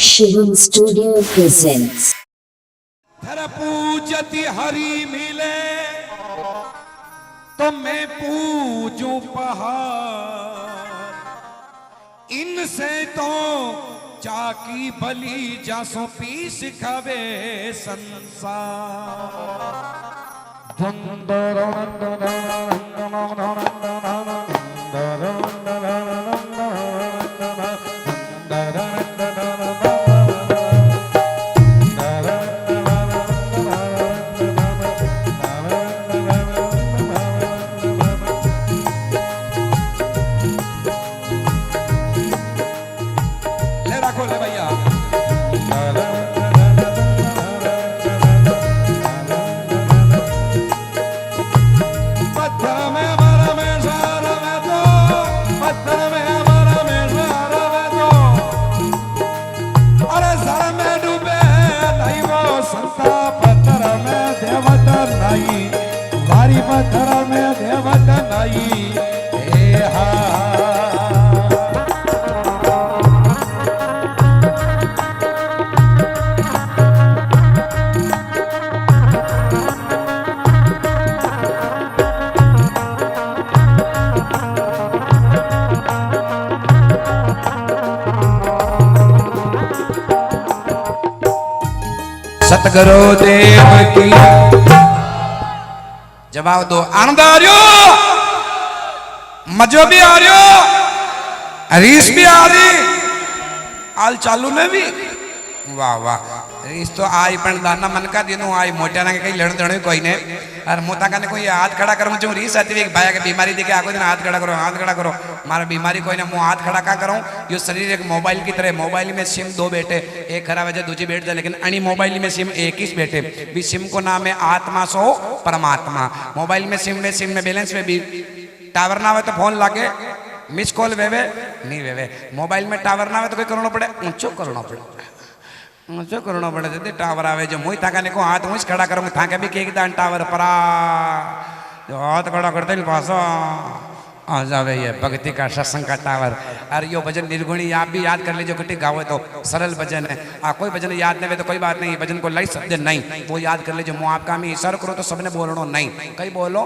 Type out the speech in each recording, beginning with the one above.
Shivam studio presents. धर पूजति हरि मिले तो मैं पूजूं पहाड़, इनसे तो जाकी भली जासों पीस खावे पत्थर में देवत नहीं हे हा। सतगुरु देव की जवाब दो। आनंद आ रही हो, मजो भी आ रही हो, रीस भी आ रही, आल चालू में भी वाह वाह। रीस तो आई पण दाना मन का दिनों आई मोटा ना कहीं लड़ दड़े कोई ने और मोटा का ने कोई हाथ खड़ा कर मुझे रीस आती है भाई के बीमारी देखे आको दिन हाथ खड़ा करो हाथ खड़ा करो। मारा बीमारी कोई ना मुँह हाथ खड़ा का करूँ। यो शरीर एक मोबाइल की तरह, मोबाइल में सिम दो बैठे, एक खराब है दूसरी बैठ जाए, लेकिन अणी मोबाइल में सिम एक ही बैठे भी। सिम को नाम है आत्मा सो परमात्मा। मोबाइल में सिम में बैलेंस में भी टावर ना हो तो फोन लागे मिस कॉल वेवे नहीं वेवे। मोबाइल में टावर ना हो तो कोई करना पड़े ऊंचो करना पड़े ऊंचो करना पड़े जब टावर आवे। जो मुई थाका ने को हाथ ऊंच खड़ा करूँ थाके भी के दान टावर परा जो हाथ खड़ा करते ही पास आ जावे ये भक्ति का सत्संग का टावर। और यो भजन निर्गुणी आप भी याद कर लीजिए कुटी गावे तो सरल भजन है। कोई भजन याद नहीं तो कोई बात नहीं, भजन को लई शब्द नहीं वो याद कर लीजिए। मुँह आपका मैं इशारा करो तो सबने बोलना नहीं, कई बोलो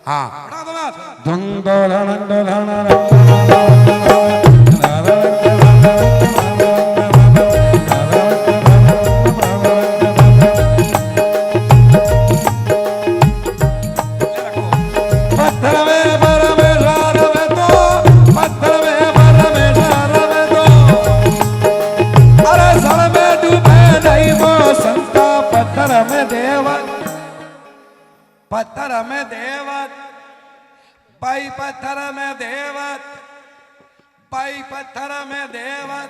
हाँ। पत्थर में देवत भाई, पत्थर में देवत भाई, पत्थर में देवत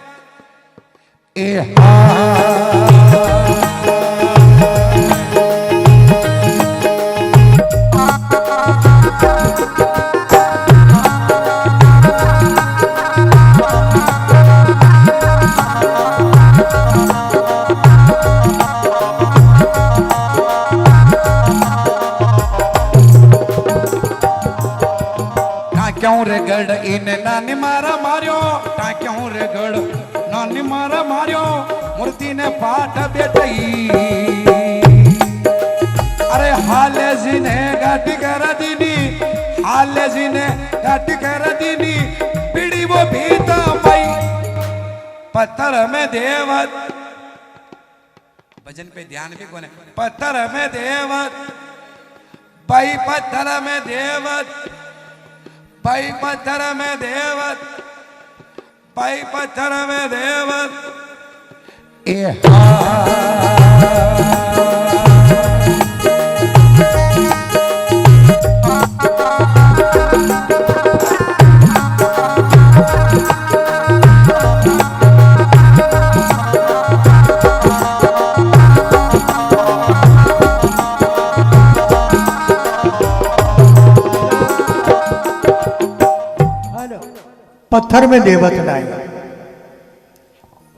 क्यों रे गढ़ इन नानी मारा मारियो ता क्यों रे गढ़ नानी मारा मारियो मूर्ति ने पाठ बेटई। अरे हाले जी ने गाटी कर दीनी, हाले जी ने गाटी कर दीनी पीड़ी वो भीता पाई। पत्थर में देवत भजन पे ध्यान भी कोने। पत्थर में देवत भाई, पत्थर में देवत भाई, पत्थर में देवत भाई, पत्थर में देवत पत्थर में देवत लाए।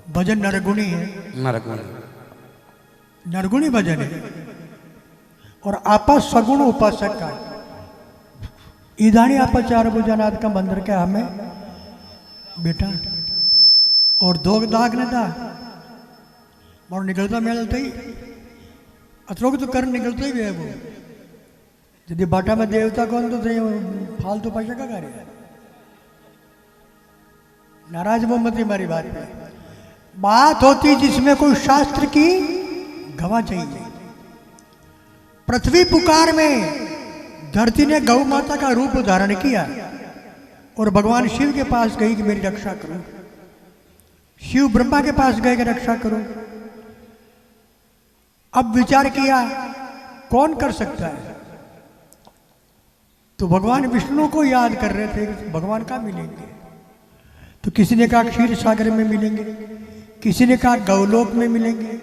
भजन नरगुणी है, नरगुणी भजन है और आपा सगुण उपासक का इधानी आपा चार भुजनाथ का मंदिर के हमें बेटा और दो दाग ने दा और निकलता मिलता ही अतरों तो कर निकलता ही है वो यदि बाटा में देवता कौन तो फालतू पैसा का कार्य है। नाराज मोहम्मद हमारी बात पे बात होती जिसमें कोई शास्त्र की गवाह चाहिए। पृथ्वी पुकार में धरती ने गौ माता का रूप धारण किया और भगवान शिव के पास गई कि मेरी रक्षा करो। शिव ब्रह्मा के पास गए कि रक्षा करो। अब विचार किया कौन कर सकता है, तो भगवान विष्णु को याद कर रहे थे भगवान कहाँ मिलेंगे। तो किसी ने कहा क्षीर सागर में मिलेंगे, किसी ने कहा गौलोक में मिलेंगे।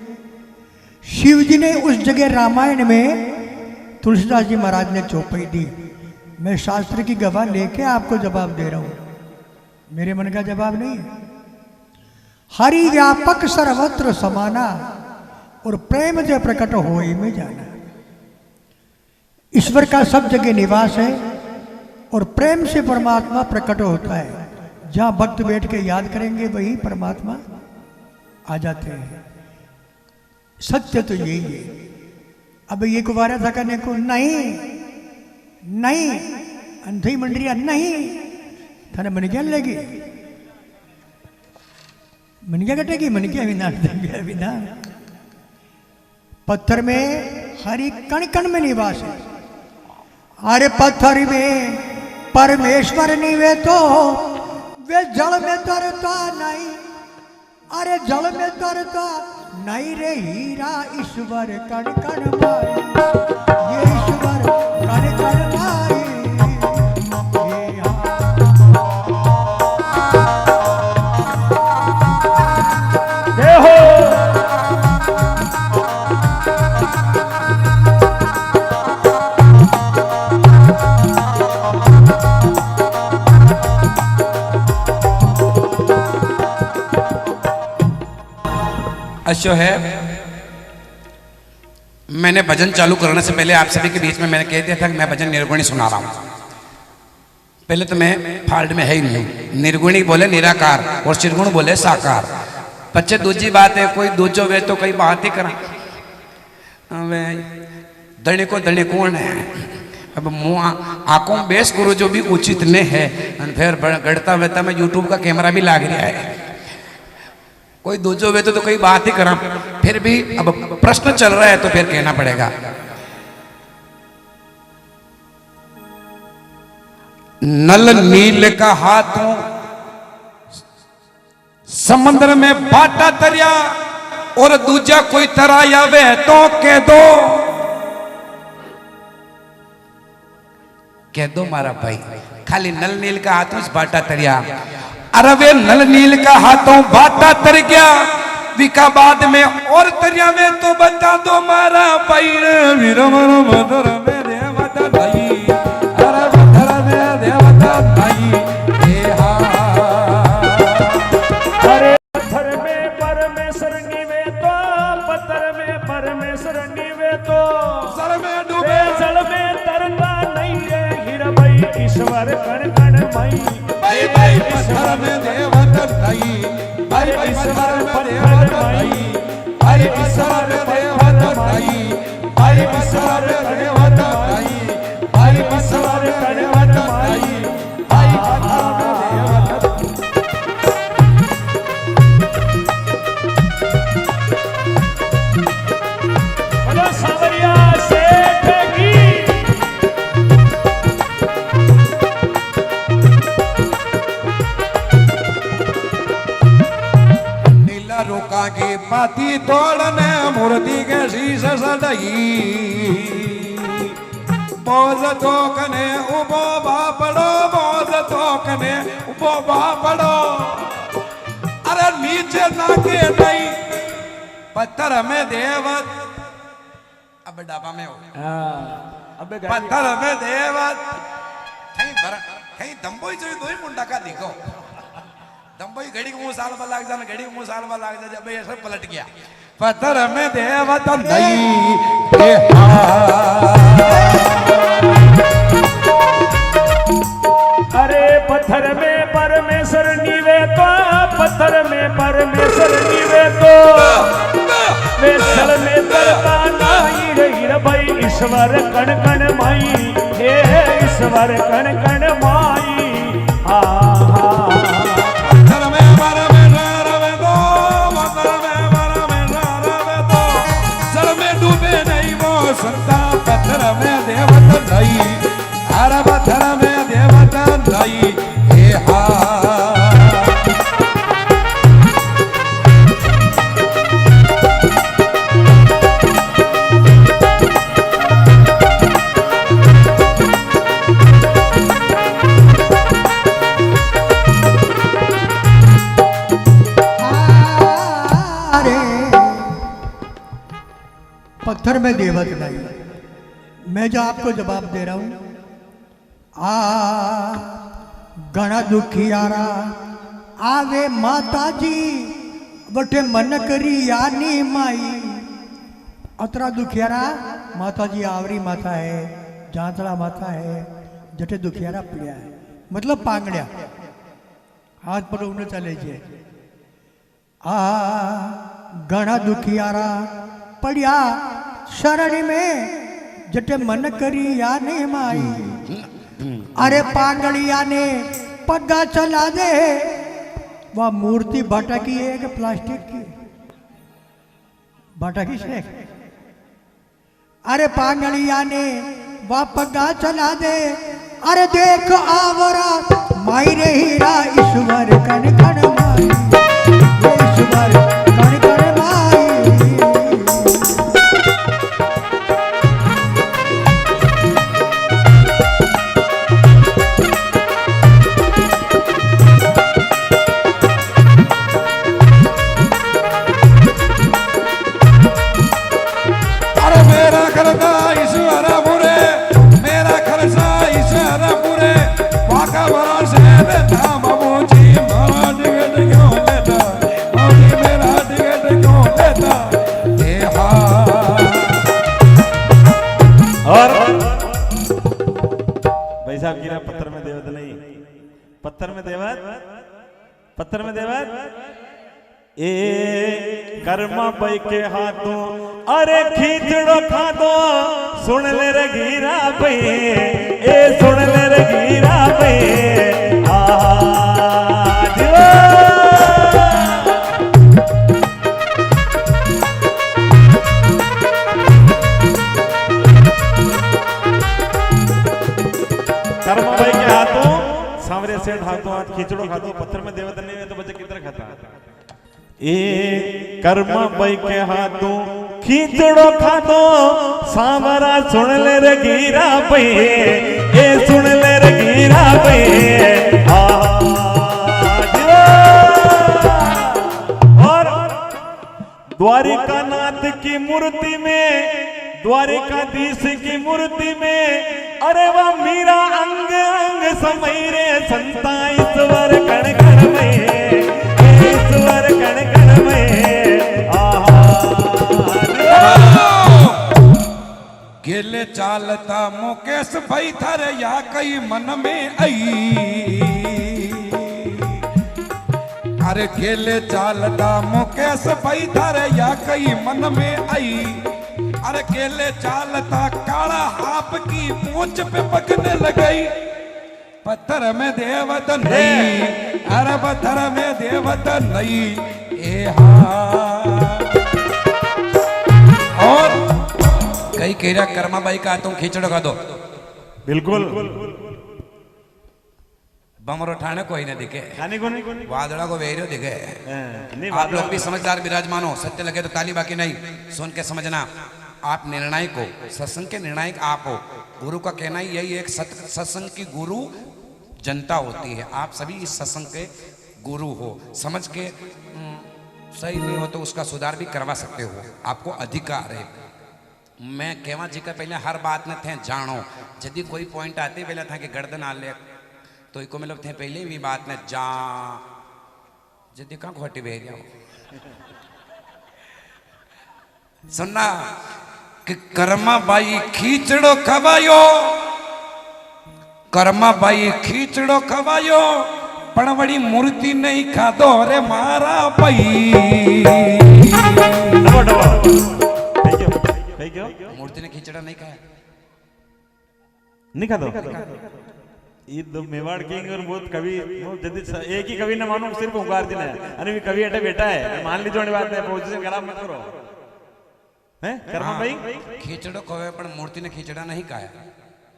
शिव जी ने उस जगह रामायण में तुलसीदास जी महाराज ने चौपाई दी। मैं शास्त्र की गवाह लेके आपको जवाब दे रहा हूं, मेरे मन का जवाब नहीं है। हरि व्यापक सर्वत्र समाना और प्रेम से प्रकट हो में जाना। ईश्वर का सब जगह निवास है और प्रेम से परमात्मा प्रकट होता है। जहां भक्त बैठ के याद करेंगे वही परमात्मा आ जाते हैं। सत्य तो यही है। अब ये कुवारा था करने को नहीं नहीं अंधी मंडरिया नहीं थाने मन क्या लगी मन क्या कटेगी मन क्या विना पत्थर में हरी कण कण में निवास है। अरे पत्थर में परमेश्वर निवे तो वे जल में तरता नहीं। अरे जल में तरता नहीं रे हीरा ईश्वर कण कण मारे। ये ईश्वर कण कण मारे। जो है मैंने भजन चालू करने से पहले आप सभी के बीच में मैंने कह दिया था कि मैं भजन निर्गुणी सुना रहा हूं। पहले तो मैं फाल्ट में है ही नहीं। निर्गुणी बोले निराकार और निर्गुण बोले साकार। बच्चे दूसरी बात है कोई दूजो वे तो कई बात ही करा वे दणे को दणे कौन है। अब मुँह आंखों बेस गुरु जो भी उचित ने है फिर गढ़ता वहता में यूट्यूब का कैमरा भी लाग रहा है। कोई दूजो वे तो कोई बात ही करा। फिर भी अब प्रश्न चल रहा है तो फिर कहना पड़ेगा। नल नील का हाथों समुद्र में बाटा तरिया और दूजा कोई तराया वे तो कह दो मारा भाई खाली नल नील का हाथों बाटा तरिया। अरे वे नल नील का हाथों बाटा तर गया विका बाद में और तरिया में तो बता दो मारा भाई। ईश्वर कण कण माई भाई भाई पत्थर में देवता नहीं भाई ईश्वर पत्थर माई भाई ईश्वर देवता नहीं भाई ईश्वर देवता नहीं भाई ईश्वर देवता नहीं भाई बोलो सावरिया सेठ की रोका के पाती तोड़ने मूर्ति के शीश सदई मौज तो कने उबो बापड़ो मौज तो कने उबो बापड़ो। अरे नीचे नाके नहीं पत्थर में देवत अब डाबा में हो पत्थर में देवत कहीं दम्बोई जो दो ही मुंडा का दिखो दम्बोई घड़ी मुंह साल में लाग जाना घड़ी मुंह साल में लाग जा जब ये सब पलट गया। पत्थर में देवता नहीं अरे पत्थर में परमेश्वर निवे तो पत्थर में परमेश्वर निवे तो ईश्वर कण कण माई, हे ईश्वर कण कण माई। पत्थर में मर में रवे दो, पत्थर में मर में रवे दो, जल में डूबे नहीं वो संता, पत्थर में देवत नहीं, अरे पत्थर में देवत नहीं। हे हा पत्थर में देवत नहीं। मैं जो आपको जवाब दे रहा हूं, घना दुखियारा आवे माता जी बटे मन करी यानी माई। अतरा दुखियारा माता जी आवरी माता है, जांतड़ा माता है, जटे दुखियारा पड़िया है, मतलब पांगड़िया हाथ पर उन्हें चले जे। घना दुखियारा पड़िया शरण में जटे मन करी या ने माई। अरे पांगड़िया ने पग्गा चला दे, वह मूर्ति बाटा की है कि प्लास्टिक की? बाटा की से। अरे पांगड़िया ने वह पग्गा चला दे, अरे देख आवरा माई रे हीरा ईश्वर कण कण माई, ईश्वर कण कण माई। पत्थर में देवत नहीं, पत्थर में देवत, पत्थर में देवत। ए कर्मा भाई के हाथों अरे खींचड़ो खादो, सुन ले रे घीरा भाई, ए सुन ले रे घीरा भाई। कर्मा भाई के हाथों सांवरे सेठ हाथों हाथ खींचड़ो खादो, पत्थर में देवत नहीं है तो बच्चे किधर खाता। ए कर्मा भाई के हाथों खींचड़ो खादो, सांवरा सुन ले रे घीरा भाई, ए सुन ले रे घीरा भाई। और द्वारिका नाथ की मूर्ति में, द्वारिकाधीश की मूर्ति में, अरे वह मीरा अंग अंग समय रे संता ईश्वर कण कण में, ईश्वर कण कण में। गेले चालता मुकेश भाई थारे या कई मन में आई, अरे गेले चालता मुकेश भाई थारे या कई मन में आई। अरे केले चालता काला हाप की पूंछ पे पकने लगाई, पत्थर में देवत नहीं, अरे पत्थर में देवत नहीं। ए और कई केरा कर्मा बाई का तुम खींचड़ो का दो, बिल्कुल बमरो ठाणे कोई न दिखे, वादड़ा को वेरियो दिखे। आप लोग भी समझदार विराजमान हो, सत्य लगे तो ताली, बाकी नहीं सुन के समझना। आप निर्णायक हो, सत्संग के निर्णायक आप हो। गुरु का कहना ही यही, एक सत्संग की गुरु जनता होती है। आप सभी इस सत्संग के गुरु हो, समझ के सही नहीं हो तो उसका सुधार भी करवा सकते हो, आपको अधिकार है। मैं कहवा जी का पहले हर बात में थे जानो, यदि कोई पॉइंट आते पहले था कि गर्दन आ ले तो इको मतलब थे पहले भी बात में जा, यदि कहाँ खोटी बह जाओ सुनना कि कर्मा बाई खींचड़ो खवायो, कर्मा बाई खींचड़ो खवायो, पण वड़ी मूर्ति नहीं खादो रे मारा भाई। मूर्ति ने खींचड़ा नहीं खाया, नहीं खाता ये दो मेवाड़ किंग और बहुत कवि जल्दी एक ही कवि न मानो सिर्फ ओंकार जी ने अरे भी कवि अटे बेटा है मान लीजिए वाली बात है पोजीशन खराब मत करो हैं कर्मा भाई खीचड़ो खोवे पर मूर्ति ने खीचड़ा नहीं खाया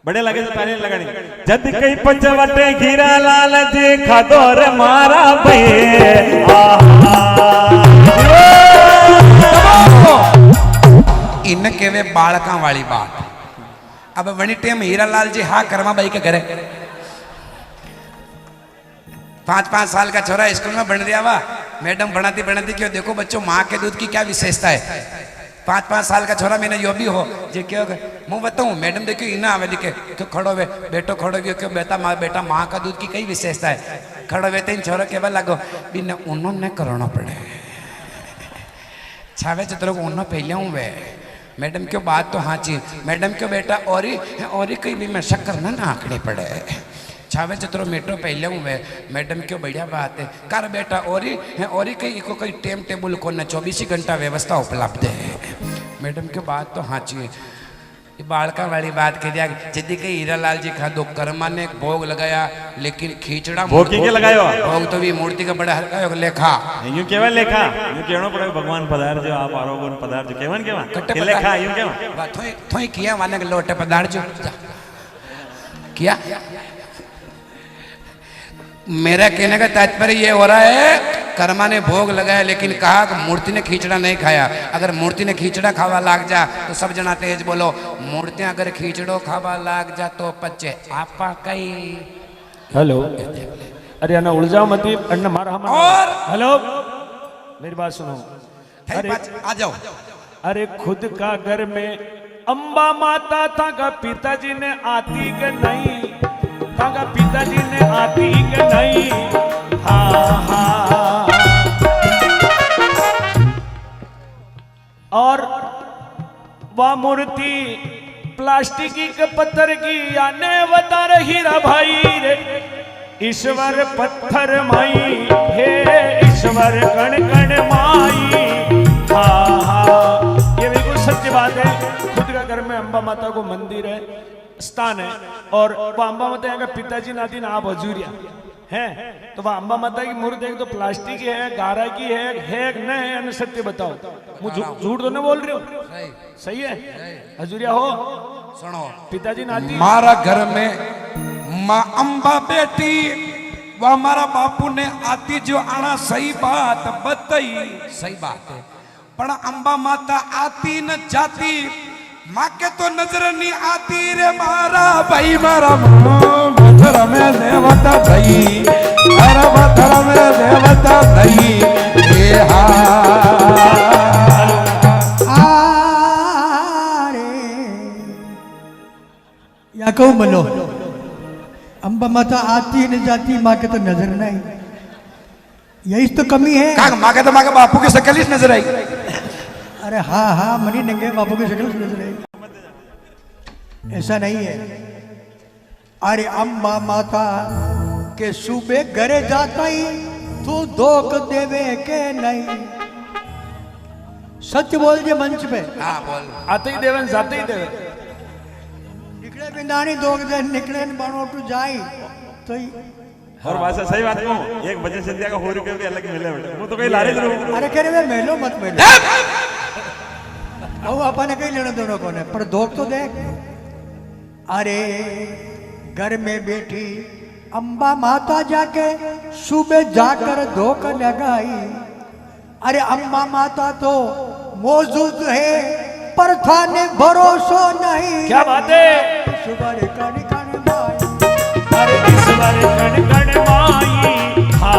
बड़े लगे तो ताली लगानी जद कई पंचवटे हीरा लाल जी खादो रे मारा भाई इन केवे बालका वाली बात अब वनी टेम हीरालाल जी हाँ कर्मा बाई के घरे 5-5 साल का छोरा स्कूल में बन रहा हुआ मैडम बनाती क्यों देखो बच्चों माँ के दूध की क्या विशेषता है 5-5 साल का छोरा मैंने यो भी हो जे क्यों मैं बताऊँ मैडम देखियो इना आवे दिखे क्यों खड़ो वे बेटो खड़ो गयो क्यों बेटा माँ का दूध की कई विशेषता है खड़ो वे तीन छोरा केवल लगो बिना उन्होंने करना पड़े छावे चित्रों को उन्होंने पहले हूँ वे मैडम क्यों बात तो हाँ ची मैडम क्यों बेटा और ही कहीं भी मैं शक्कर ना आंकड़े पड़े छावे चित्रों मेट्रो पहले हूँ वे मैडम क्यों बढ़िया बात है कर बेटा और ही कहीं को कोई टेम टेबल को न 24 घंटा व्यवस्था उपलब्ध है मैडम क्यों बात तो हाँ ची बालका वाली बात कह दिया जिद्दी के हीरालाल जी खा दो कर्मा ने भोग लगाया लेकिन खींचड़ा भोग के लगायो भोग तो भी मूर्ति का बड़ा हल्का लेखा यूं केवल लेखा यूं कहनो पड़े भगवान पधार जो आप आरोगन पधार जो केवन के लेखा यूं केवा थोई किया माने के लोटे पधार जो किया मेरा कहने का तात्पर्य ये हो रहा है कर्मा ने भोग लगाया लेकिन कहा कि मूर्ति ने खींचड़ा नहीं खाया अगर मूर्ति ने खींचड़ा खावा लाग जा तो सब जना तेज बोलो मूर्तियां अगर खींचड़ो खावा लाग जा तो पच्चे आपा कई हेलो अरे अन्ना उलझाओ मत अन्ना मारा हम और हेलो मेरी बात सुनो अरे आ जाओ अरे खुद का घर में अम्बा माता था का पिताजी ने आती के नहीं तागा पिताजी ने आती के नहीं हाँ और वह मूर्ति प्लास्टिक के पत्थर की आने बता रही रा भाई रे ईश्वर पत्थर माई हे ईश्वर कण कण माई हाँ ये बिल्कुल सच्ची बात है खुद का घर में अम्बा माता को मंदिर है स्थान है और वो अम्बा माता यहाँ का पिताजी नाती ना आप हजूरिया है तो वह अम्बा माता की मूर्ति एक तो प्लास्टिक है गारा की है न है सत्य बताओ मुझे झूठ तो नहीं बोल रही हूँ सही है हजूरिया हो सुनो पिताजी नाती मारा घर में माँ अम्बा बेटी वह हमारा बापू ने आती जो आना सही बात बताई सही बात है पर अम्बा माता आती न जाती माँ के तो नजर नहीं आती रे मारा भाई मारा मथुर में देवता भाई मारा मथुर में देवता भाई या कहूँ मनो अम्बा माता आती न जाती माँ के तो नजर नहीं यही तो कमी है माँ के तो माँ के बापू की शक्ल ही नजर आई अरे हाँ मनी नंगे बापू की शक्ल नजर आई ऐसा नहीं है अरे अम्बा माता के सूबे घरे जाता ही तू धोख देवे के नहीं सच बोल जे मंच पे हाँ बोल आते ही देवन जाते ही देवन निकले बिंदानी धोख दे निकले बानो तू जाई तो और बात सही बात कहूं एक वजन संध्या का हो रुपये भी अलग मिले बेटा वो तो कहीं लारे जरूर अरे कह रहे मेलो मत मेलो अपन कहीं लेना दोनों को ने पर धोख तो देख अरे घर में बैठी अम्बा माता जाके सुबह जाकर धोख लगाई अरे अम्बा माता तो मौजूद है पर थाने भरोसा नहीं क्या बात है सुबह कण कण माई अरे ईश्वर कण कण माई हाँ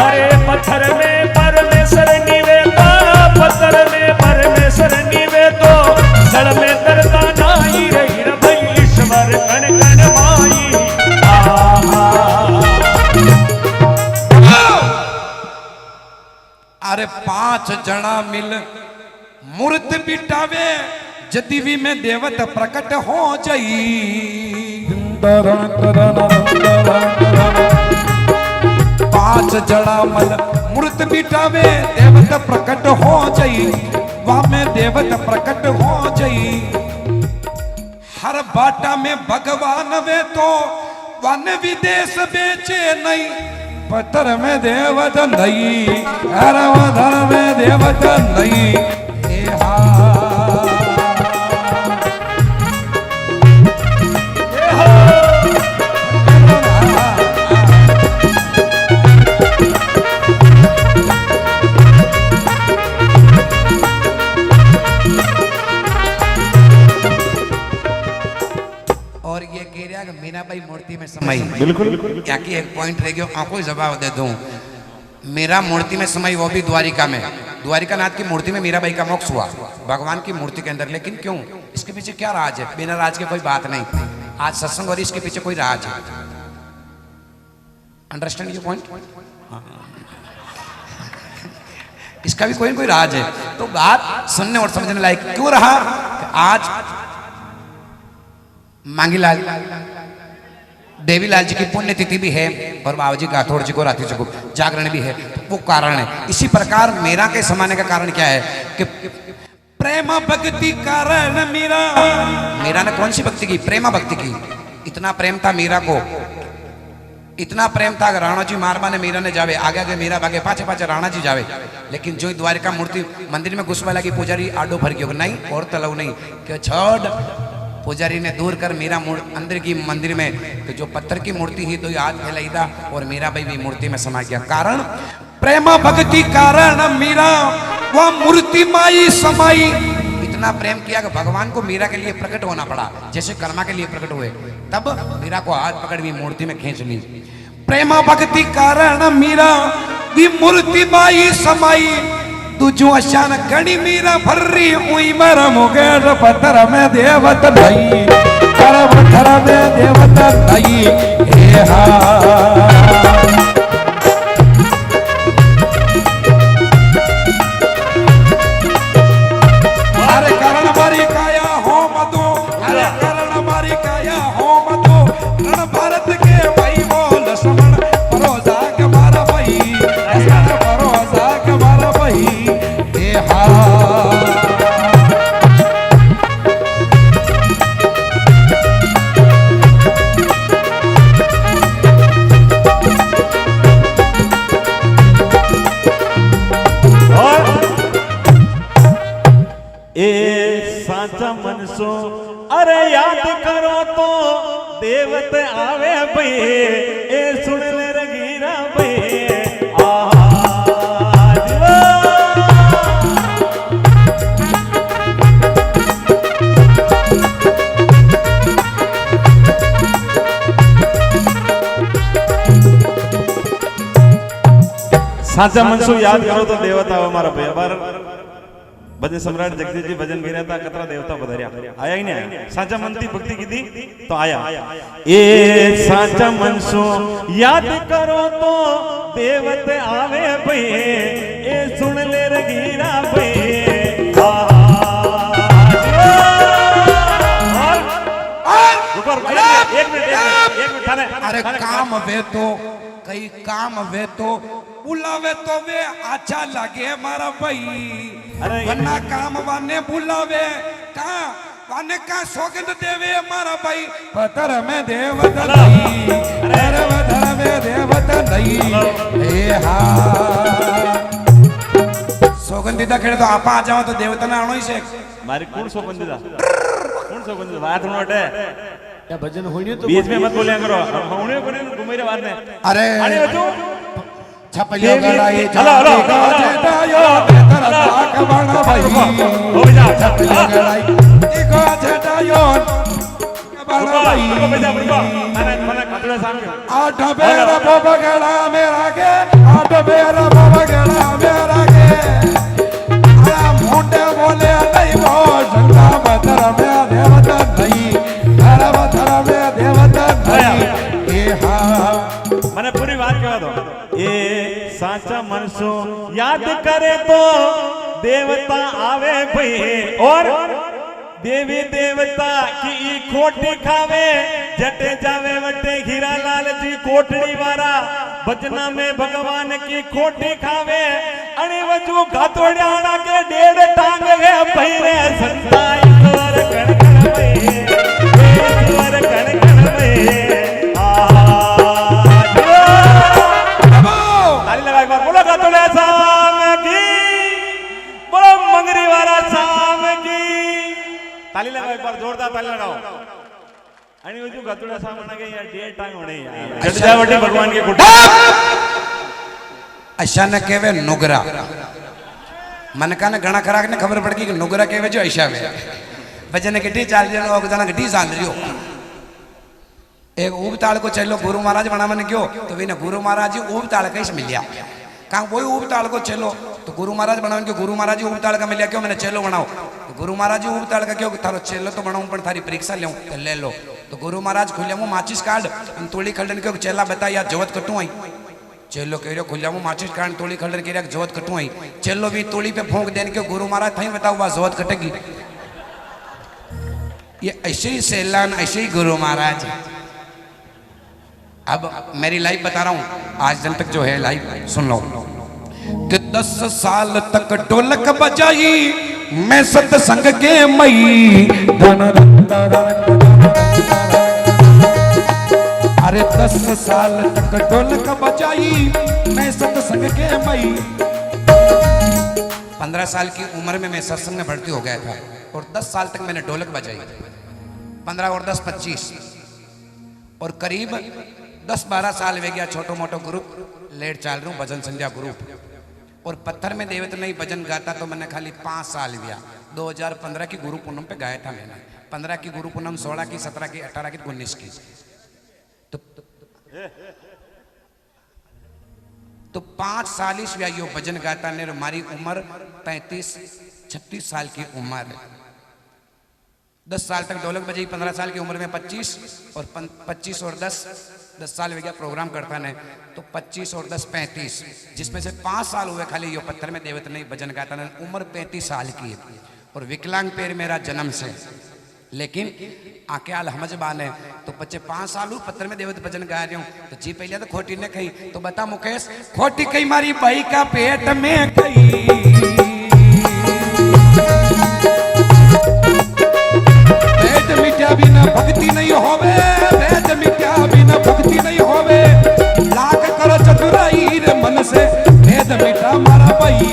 अरे पत्थर में परमेश्वर निवेदा पत्थर में परमेश्वर निवेदो जड़ में दरदा नाई रही भाई ईश्वर कण कण माई अरे 5 जना मिल मूर्त बिटावे जदीवी में देवत प्रकट हो जाई 5 जना मिल मूर्त बिटावे देवत प्रकट हो जाई वहां में देवत प्रकट हो जाई हर बाटा में भगवान वे तो वन विदेश बेचे नहीं पत्थर में देवत नहीं हर वधर में देवत नहीं हे हा और ये कह रहा कि मीरा भाई मूर्ति में समाई बिल्कुल क्या कि एक पॉइंट रह गया आपको जवाब दे दूं मेरा मूर्ति में समाई वो भी द्वारिका में द्वारिका नाथ की मूर्ति में मीरा भाई का मोक्ष हुआ भगवान की मूर्ति के अंदर लेकिन क्यों इसके पीछे क्या राज है बिना राज के कोई बात नहीं आज सत्संग और इसके पीछे कोई राज है अंडरस्टैंड ये पॉइंट इसका भी कोई राज है तो बात सुनने और समझने लायक क्यों रहा आज मांगीलाल देवीलाल जी की पुण्यतिथि भी है और बाबा जी गाथोड़ जी को राती जी को जागरण भी है तो वो कारण है इसी प्रकार मेरा के समाने का कारण क्या है कि प्रेम भक्ति कारण मीरा ने कौन सी भक्ति की प्रेमा भक्ति की इतना प्रेम था मीरा को इतना प्रेम था राणा जी मारवा ने मीरा ने जावे आगे आगे मीरा भागे पाछे पाछे राणा जी जावे लेकिन जो द्वारिका मूर्ति मंदिर में घुसवा लगी पुजारी आडो भर गयो नहीं और तलव नहीं कि छोड़ पुजारी ने दूर कर मीरा अंदर की मंदिर में तो जो पत्थर की मूर्ति ही तो हाथ फैलाई था और मीरा भाई भी मूर्ति में समा गया कारण प्रेमा भक्ति कारण मीरा वह मूर्ति माई समाई इतना प्रेम किया कि भगवान को मीरा के लिए प्रकट होना पड़ा जैसे कर्मा के लिए प्रकट हुए तब मीरा को हाथ पकड़ भी मूर्ति में खींच ली प्रेमा भक्ति कारण मीरा भी मूर्ति माई समाई तुझो अशान गणी मीरा भर्री उई मर मुगेर पत्थर में देवत नहीं कर पत्थर में देवत नहीं हे हा अरे करण मारी काया हो मधु अरे करण मारी काया हो मधु रण भारत के भाई बोल समण परोसा के मारा भाई ऐसा परोसा के मारा भाई साचा मनसो अरे याद करो तो देवत आवे भई ए सुन ले रगीरा भई साचा मनसो याद करो तो देवता आवे मारा भई बार भजन सम्राट जगदीश जी भजन गिरा था कतरा देवता बधरिया आया ही नहीं साचा मनती भक्ति की थी तो आया ए साचा मनसो याद करो तो देवत आवे भई ए सुन ले रगीरा भई एक मिनट अरे काम वे तो कई काम वे तो बुलावे तो वे अच्छा लगे मारा भाई वरना काम वाने बुलावे का वाने का सौगंध देवे मारा भाई पत्थर में देवत नहीं अरे पत्थर में देवत नहीं हे हा सौगंध दीदा खेड़े तो आपा आ जाओ तो देवता ने आणो ही से मारी कौन सौगंध दीदा कौन सौगंध दीदा बात नोटे या भजन होने तो बीच में मत बोलिया करो होने को नहीं घुमेरे बात ने अरे अरे बच्चों छपलियो गड़ाई हेलो हेलो जेटायो तेरा ताक बना भाई हो जा छपलियो गड़ाई इको जेटायो बना भाई बजा मैंने कतरे सामने आठ बेरा बबगड़ा मेरा के आठ बेरा बबगड़ा मेरा के आ मोटे बोले नहीं वो संता पत्थर में देवता नहीं हर पत्थर में देवता नहीं ए हा मैंने पूरी बात कह दो ये साचा मनसो याद करे तो देवता आवे भई और देवी देवता की खोटी खावे जटे जावे वटे हीरा लाल जी कोटड़ी वारा भजना में भगवान की खोटी खावे अणे वजू गातोड़ियाना के डेढ़ टांग वे भई रे संता ईश्वर कण कण ईश्वर कण कण में ताली लगा एक बार बोलो गातोड़े शाम की बोलो मंगरी वाला शाम की ताली लगाओ एक बार जोरदार ताली लगाओ आणि उजू गातोड़े शाम ना के यार डेट टाइम होणे यार सजावटी भगवान के गुड्डा ऐसा न कहवे नुगरा मन का न घना खराक ने खबर पड़ गई कि नुगरा कहवे जो ऐसा वे भजन गड्डी चाल जनो और जना गड्डी सांद रियो एक उबताल को चलो गुरु महाराज बना मन क्यों तो वे गुरु महाराज जी उबताल कैसे मिलिया कहा वही उबताल को चलो तो गुरु महाराज बनाओ क्यों गुरु महाराज जी उबताल का मिलिया क्यों मैंने चलो बनाओ तो गुरु महाराज जी उबताल का क्यों थारो चलो तो बनाऊं पर थारी परीक्षा ले तो ले लो तो गुरु महाराज खुलिया मुँह माचिस कार्ड तोड़ी खलडन क्यों चेला बता या जवत कटू आई चेलो कह रहे खुलिया मुँह माचिस कार्ड तोड़ी खलडन कह रहा जवत कटू आई चेलो भी तोड़ी पे फूंक देने क्यों गुरु महाराज था बताओ वह जवत कटेगी ये ऐसे ही सेलान ऐसे ही गुरु महाराज। अब मेरी लाइफ बता रहा हूं आज दिन तक जो है लाइफ सुन लो कि 10 साल तक ढोलक बजाई मैं सत्संग के मई अरे 10 साल तक ढोलक बजाई मैं सत्संग के मई 15 साल की उम्र में मैं सत्संग में भर्ती हो गया था और 10 साल तक मैंने ढोलक बजाई 15 और 10 25 और करीब 10-12 साल वे गया छोटो मोटो ग्रुप लेट चाल रहा हूँ भजन संध्या ग्रुप और पत्थर में देवत नहीं भजन गाता तो मैंने खाली 5 साल गया 2015 की गुरु पूनम पे गाया था मैंने 15 की गुरु पूनम 16 की 17 की 18 की 19 की तो 5 साल इस यो भजन गाता ने हमारी उम्र 35-36 साल की उम्र 10 साल तक ढोलक बजाई 15 साल की उम्र में 25 और 25 और 10 साल हो गया प्रोग्राम करता ने तो 25 और 10 35 जिसमें से 5 साल हुए खाली यो पत्थर में देवत नहीं भजन गाता ने उम्र 35 साल की है और विकलांग पैर मेरा जन्म से लेकिन आके आल हमज बान है तो बच्चे 5 साल हूँ पत्थर में देवत भजन गा रही हूँ तो जी पहले तो खोटी ने कही तो बता मुकेश खोटी कही मारी भाई का पेट में कही वेद मिट्या बिना भक्ति नहीं होवे वेद मिट्या बिना भक्ति नहीं होवे लाख करो चतुराई रे मन से वेद मिटा मारा भाई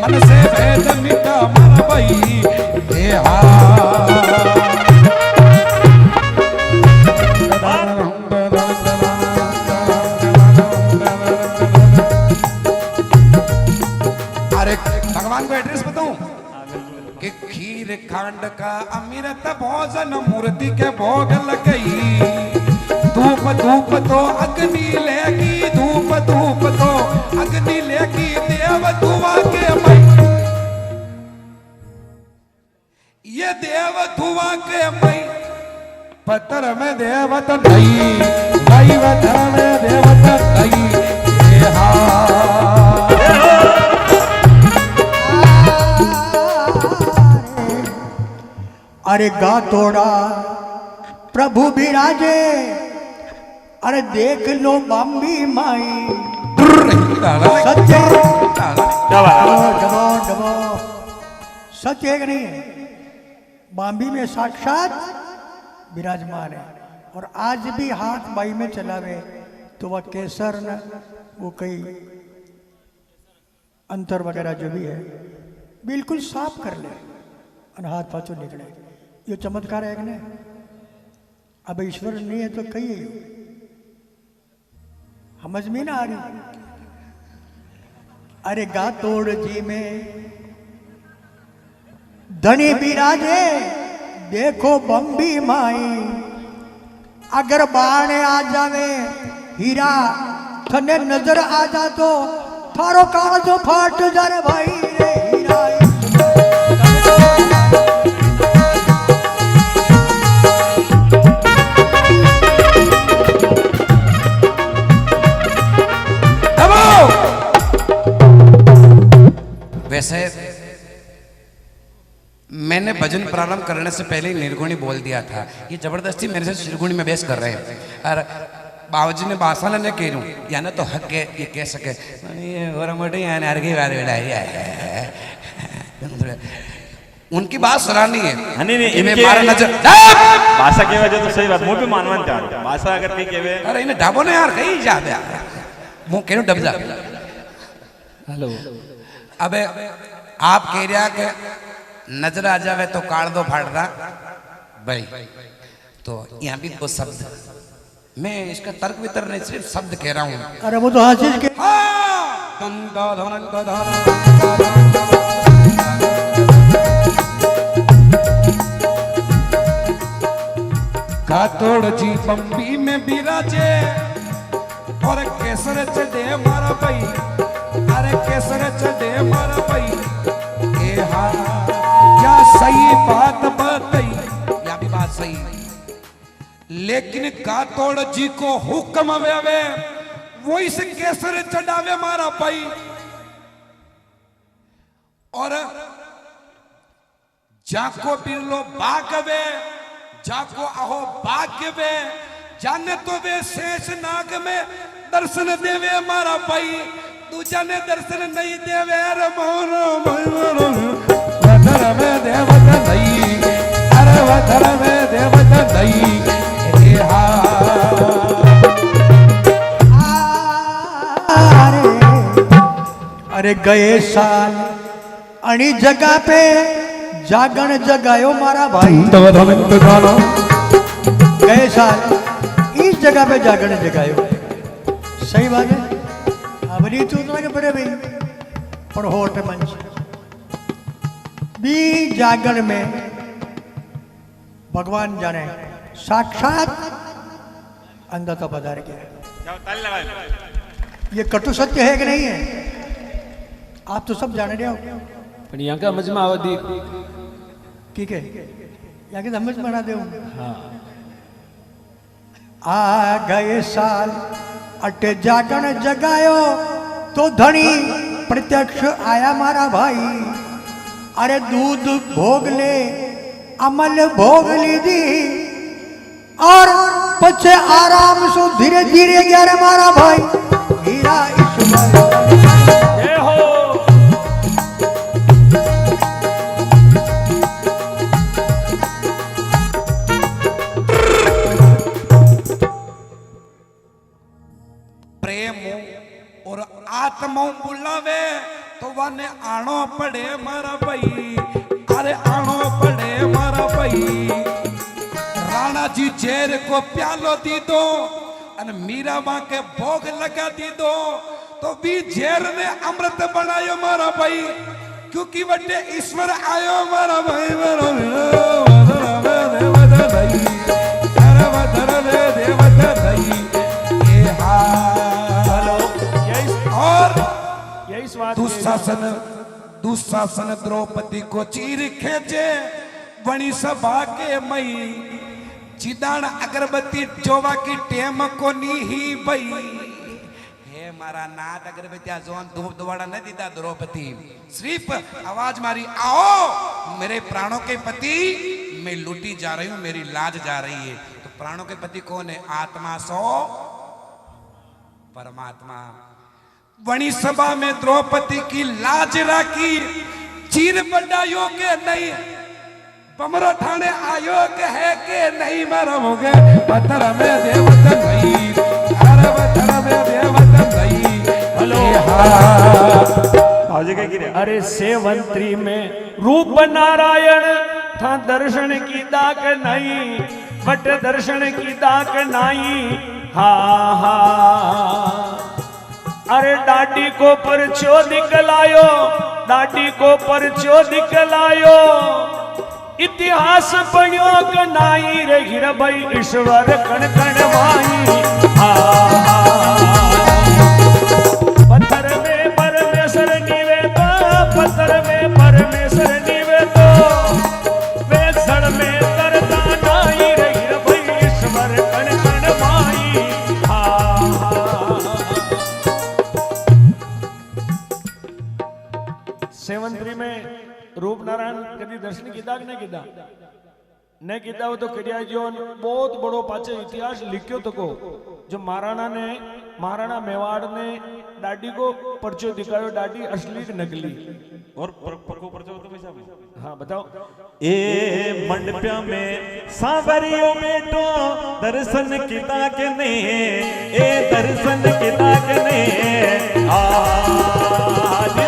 मन से वेद मिटा मारा भाई अरे भगवान को एड्रेस बताऊं कि खीर खांड का अमृत भोजन मूर्ति के भोग लगई धूप धूप तो अग्नि लेगी धूप धूप तो अग्नि लेगी देव धुआ के मई ये देव धुआ के मई पत्थर में देवत नहीं भाई पत्थर में देवत नहीं अरे गा तोड़ा प्रभु विराजे अरे देख लो बम्बी माई सच्चे डबो सच एक नहीं है बम्बी में साक्षात विराजमान है और आज भी हाथ बाई में चलावे तो वह केसर न वो कई अंतर वगैरह जो भी है बिल्कुल साफ कर ले और हाथ पाछो निकले ये चमत्कार है ने अब ईश्वर नहीं है तो कही समझ में ना आ रही अरे गा तोड़ जी में धनी बिराजे देखो बम्बी माई अगर बाण आ जावे हीरा थने नजर आ जा तो थारो काजो फाट जारे भाई रे हीरा वैसे मैंने भजन प्रारंभ करने से पहले ही निर्गुणी बोल दिया था ये जबरदस्ती मेरे से निर्गुणी में बहस कर रहे हैं और बाबूजी ने बासा ने कह रहा हूँ या ना तो हक है ये कह सके ये मोटे यहाँ अर्घी बात बेटा उनकी बात सराहनी है। नहीं, नहीं, इन्हें इनके- मारा नजर भाषा के वजह तो सही बात मुंह भी मानवन चाह भाषा अगर कहीं केवे अरे इन्हें ढाबो ने यार कहीं जा दे मुंह केनु डब जा। हेलो अबे आप कह रहा के नजर आ जावे तो काट दो फाड़ रहा भाई, तो यहाँ भी दो शब्द मैं इसका तर्क वितर्क नहीं सिर्फ शब्द कह रहा हूँ। अरे वो तो हंसी के कातोड़ जी बम्बी में बिराजे और केसर चढ़े मारा भाई, अरे केसर चढ़े मारा भाई, ए हाँ क्या सही बात बताई, या भी बात सही है। लेकिन कातोड़ जी को हुक्म वे वो इस केसर चढ़ावे मारा भाई, और जाको बिरलो बागवे जाको अहो भाग्य वे जाने तो वे शेष नाग में दर्शन देवे मारा भाई, दूजा ने दर्शन नहीं देवे रे मोरो वधर में देवत नहीं, अरे वधर में देवत नहीं, ए हा अरे गए साल अणी जगह पे जागण जगायो मारा भाई, गए साल इस जगह पे जागण जगायो, सही बात है। अब नहीं तो उतना के बड़े भाई पर होट मंच भी जागरण में भगवान जाने साक्षात अंदर का पधार गया। ये कटु सत्य है कि नहीं है? आप तो सब जाने रहे हो। पण यहाँ का मजमा अवधि ठीक है, यहाँ की समझ बना दे। आ गए साल अटे जागण जगायो तो धनी प्रत्यक्ष आया मारा भाई, अरे दूध भोग ले अमल भोग लीधी और पछे आराम से धीरे धीरे गया मारा भाई, हीरा ईश्वर और आत्मा बुलावे तो वाने आनो पड़े मारा भाई, अरे आनो पड़े मारा भाई। राणा जी जेर को प्यालो दी दो और मीरा माँ के भोग लगा दी दो, तो भी जेर ने अमृत बनायो मारा भाई, क्योंकि वटे ईश्वर आयो मारा भाई। दुशासन द्रौपदी को चीर खेचे वणी सभा के मई, चिदान अगरबत्ती जोवा की टेम को नी ही बई। हे मारा नाथ अगरबत्तिया जोन धूप दुवाड़ा न दीदा द्रौपदी, सिर्फ आवाज मारी आओ मेरे प्राणों के पति, मैं लूटी जा रही हूं, मेरी लाज जा रही है। तो प्राणों के पति कौन है? आत्मा सो परमात्मा। वणी सभा में द्रौपदी की लाज राखी, चीर बढ़ायो के नहीं, बमरो ठाणे आयो के है के नहीं, मरम हो गए पत्थर में देवत नहीं, हर पत्थर में देवत नहीं। हेलो आजे क्या गिरे? अरे सेवंत्री में रूप नारायण था दर्शन की दाक नहीं, बट दर्शन की दाक नहीं। हा हा अरे डाडी को परचो दिखलायो, डाडी को परचो दिखलायो, इतिहास पढ़ियो कनाई रे हीरा भाई ईश्वर कण कण माई। हा पत्थर में परमेश्वर निवे तो, पत्थर में परमेश्वर निवे तो, वे सड़ में तरता नाई रे हीरा भाई ईश्वर कण कण माई। हा सेवंत्री में रूप नारायण कभी दर्शन कीधा कि नहीं कीधा? नहीं कीधा हो तो करिया जो बहुत बड़ो पाचे इतिहास लिखियो तो को, जो महाराणा मेवाड़ ने डाडी को पर्चो दिखायो, डाडी असली की नकली। और पको परचो तो हाँ बताओ। ए मंडप्या में सांवरियो बेटो दर्शन किता के ने, ए दर्शन किता के ने आज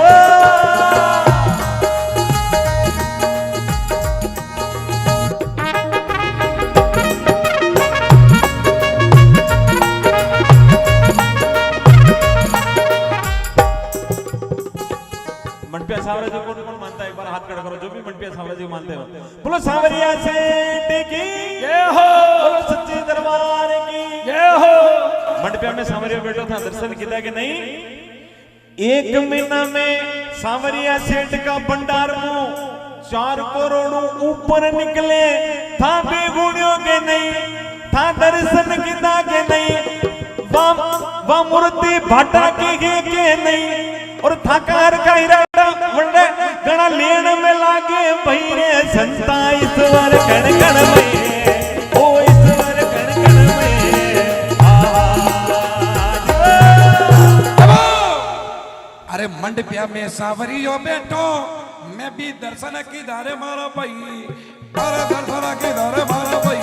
मंडपिया सावरिया जी कौन मानता है? एक बार हाथ खड़ा करो जो भी मंडपिया सावरिया जी मानते हो। बोलो सावरिया सेठ की जय हो, बोलो सच्चे दरबार की जय हो। मंडपिया में सावरिया बैठो था, दर्शन किया कि नहीं? एक महीना में सावरिया सेठ का भंडार में 4 करोड़ ऊपर निकले था, बेगुणियों के नहीं था, दर्शन किया के नहीं, वाह मूर्ति भाटा की के नहीं, और थकार का हीरा गणा लेन में लागे भैरे संता ईश्वर कण कण में, ओ ईश्वर कण कण में अरे मंडपिया में सावरियो बेटो मैं भी दर्शन की धारे मारा भाई, अरे दर्शन की धारे मारा भाई,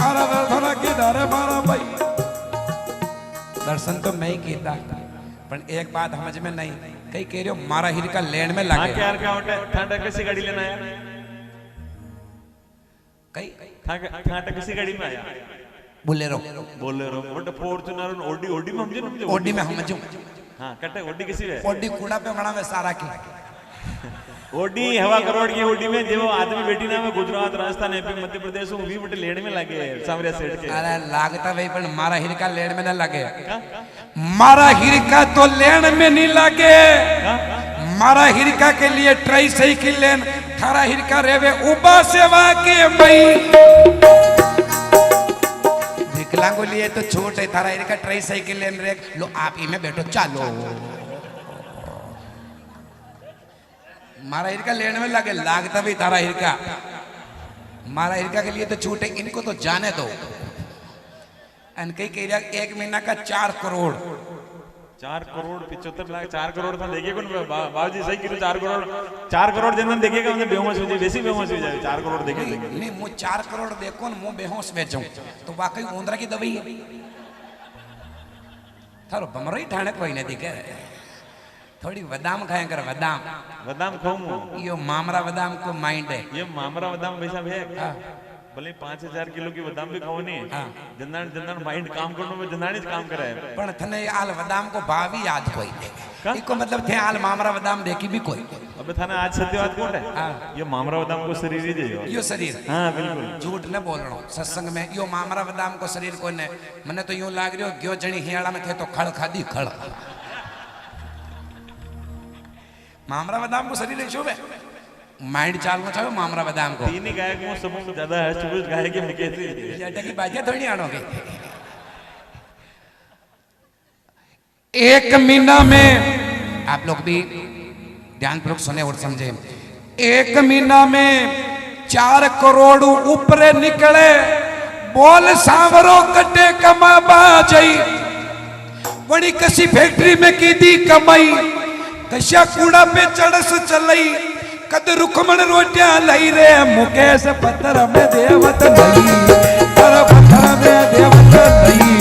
अरे दर्शन की धारे मारा भाई। दर्शन तो मैं ही कीता, पर एक बात समझ में नहीं, कई कह रहे हो मारा हीर का लेन में हाँ लागे। यार क्या होता है? थाटा किसी गाड़ी लेना आया? कई थाटा किसी गाड़ी में आया? Bolero but Fortuner Audi Audi में समझे ना? ओडी में समझो। हाँ कटे ओडी किसी में? ओडी कूड़ा पे बना में सारा की ओडी हवा करोड़ की ओडी में जो आदमी बेटी ना में गुजरात राजस्थान एपी मध्य प्रदेश भी बटे लेन में लागे सावरिया सेठ के। अरे लागता भाई पर मारा हीर का लेन में न लगे, मारा हीर का तो लेन में नहीं लगे, मारा हिरका के लिए ट्राई साइकिल लेन थारा हिरका रेवे उबा सेवा के मई, विकलांगो लिए तो छोट है, थारा हिरका ट्राई साइकिल लेन रे लो आप ही में बैठो चालो, मारा हिरका लेन में लगे लागता भी थारा हिरका, मारा हिरका के लिए तो छूट है, इनको तो जाने दो। कई कह रहा 1 महीना का 4 करोड़ 4 करोड़ 75 लाख 4 करोड़ था देखिए कौन बाबूजी सही किलो 4 करोड़ जनन देखेगा उन्हें बेहोश हो जाए, वैसी बेहोश हो जाए 4 करोड़ देखे नहीं मु 4 करोड़ देखो न मु बेहोश बेचूं तो वाकई उंदरा की दवाई है थारो बमरो ही ठाणे कोई नहीं दिखे, थोड़ी बादाम खाया कर, बादाम खाऊं यो मामरा बादाम को माइंड है, ये मामरा बादाम वैसा है भले 5000 किलो की बादाम भी खाओ नहीं जंदान माइंड काम करने में जंदानी काम करे पण थने आल बादाम को भाव ही याद कोई नहीं, इको मतलब थे आल मामरा बादाम देखी भी कोई। अबे थाने आज सत्यवाद कौन है? ये मामरा बादाम को शरीर ही देगा, यो शरीर। हाँ बिल्कुल झूठ न बोलनो सत्संग में, यो मामरा बादाम को शरीर कोई ने, मने तो यूं लाग रयो ग्यो जणी हियाड़ा में थे तो खड़ खादी खड़, मामरा बादाम को शरीर है शोभे माइंड चालना चाहो मामरा बादाम को। तीन ही गायक में सबसे ज्यादा है चुबुल गायक के मुके से जटा की बाजा थोड़ी आणोगे। 1 महीना में आप लोग भी ध्यानपूर्वक सुने और समझे, 1 महीना में 4 करोड़ ऊपर निकले, बोल सांवरो कटे कमा बाजई, बड़ी कसी फैक्ट्री में की दी कमाई, कशा कूड़ा पे चढ़स चलई, कद रुकमण रोटियां लाई रे, मुकेश पत्थर में देवत नहीं, पर पत्थर में देवत नहीं।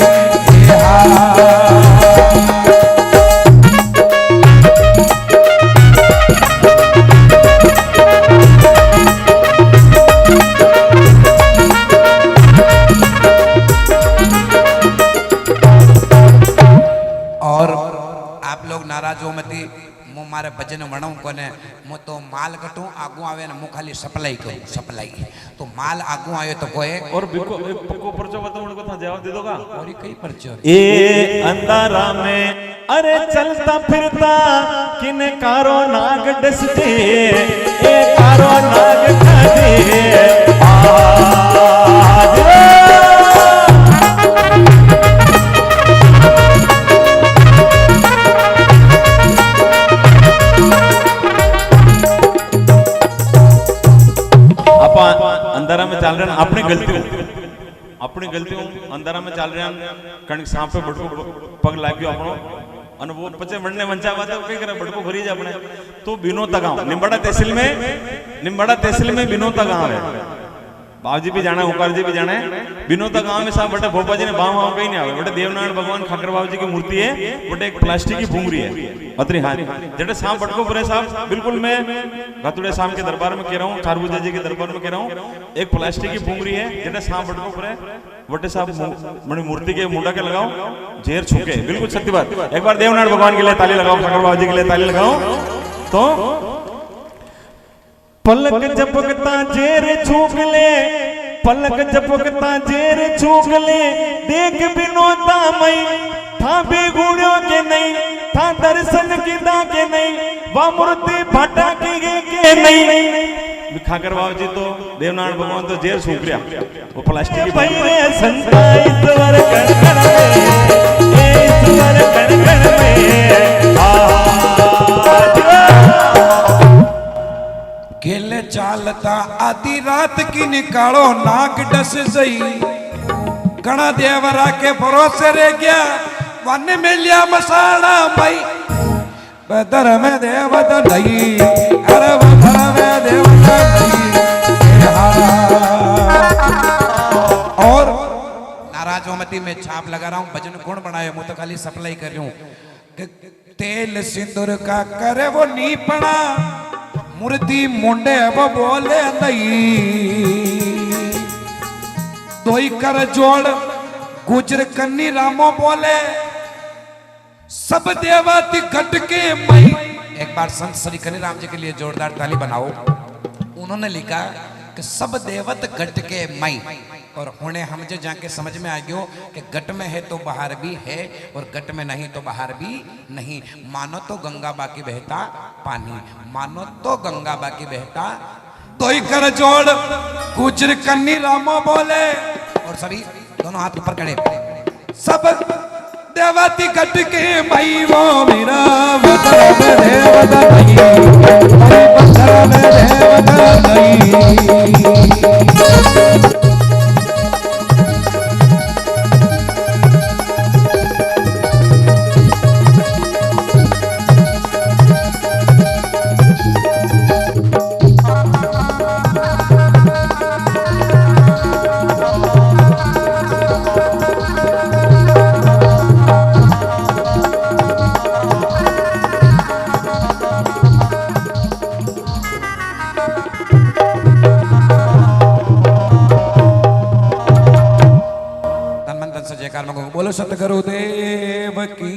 और आप लोग नाराज हो मती, मु मारे भजन वणू कोने, मु तो माल कटू आगू आवे न मु खाली सप्लाई करूं, सप्लाई तो माल आगू आयो तो कोए और बिल्कुल पक्को पर्चो बताऊं उनको था जवाब दे दोगा। और कई पर्चो ए अंधारा में अरे चलता फिरता किन कारो नाग डस दे, ए कारो नाग खादे अंधारा में चल रहे हैं अपनी गलती अंधारा में चल रहे हैं कणिक सांप पे बड़को पग लाग गयो अपनो अन वो पचे वणने वंचा बात कई करे बड़को भरी जा अपने तो बिनोता गांव निम्बड़ा तहसील में बिनोता गांव है। बाबूजी भी जाना, ओंकार जी भी जाना है। बिनोता गांव में साहब बटे भोपा जी ने बाव कहीं नहीं आवे। बटे देवनारायण भगवान खाकर बाबू जी की मूर्ति है, बटे एक प्लास्टिक की भूंगरी है अतरी हाथ जटे सांप बटको परे साहब। बिल्कुल मैं गतुड़े शाम के दरबार में कह रहा हूँ, चारभुजा जी के दरबार में कह रहा हूँ, एक प्लास्टिक की भूंगरी है जटे सांप बटको परे बटे साहब मणि मूर्ति के मुंडा के लगाओ जेर छूके। बिल्कुल सत्य बात। एक बार देवनारायण भगवान के लिए ताली लगाओ, खाकर बाबू जी के लिए ताली लगाओ। तो पलक झपकता जेर छूक ले, पलक झपकता जेर छूक ले, देख बिनोता मई था बेगुड़ो के नहीं, था दर्शन किदा के नहीं, वा मूर्ति भाटा के नहीं। खाकर बाबू जी तो देवनारायण भगवान तो जेर सूख रहा, वो प्लास्टिक की भाई रे संता ईश्वर कण में, ईश्वर कण में खेले चालता आधी रात की निकालो नाक डस सही, गणा देवरा के भरोसे रह गया वन में लिया मसाला भाई। बदर में देवत नहीं, अरे बदर में देवत नहीं। और नाराजोमती में छाप लगा रहा हूँ, भजन कौन बनाए, मुझे तो खाली सप्लाई कर रही हूँ। तेल सिंदूर का करे वो नी पड़ा, मूर्ति मुंडे वो बोले नहीं। दोई कर जोड़ गुजर कन्नी रामो बोले, सब देवती घट के मई। एक बार संत श्री कन्नी राम जी के लिए जोरदार ताली बनाओ। उन्होंने लिखा कि सब देवत घट के मई, और हुणे हम जो जाके समझ में आ गयो कि गट में है तो बाहर भी है, और गट में नहीं तो बाहर भी नहीं। मानो तो गंगा बाकी बहता पानी, मानो तो गंगा बाकी बहता। तो ही कर जोड़ गुजर कन्नी रामो बोले, और सभी दोनों हाथ ऊपर खड़े, सब देवती घट के मई वो मेरा वतन देवता नहीं, वतन देवता नहीं। बोलो सतगुरुदेव की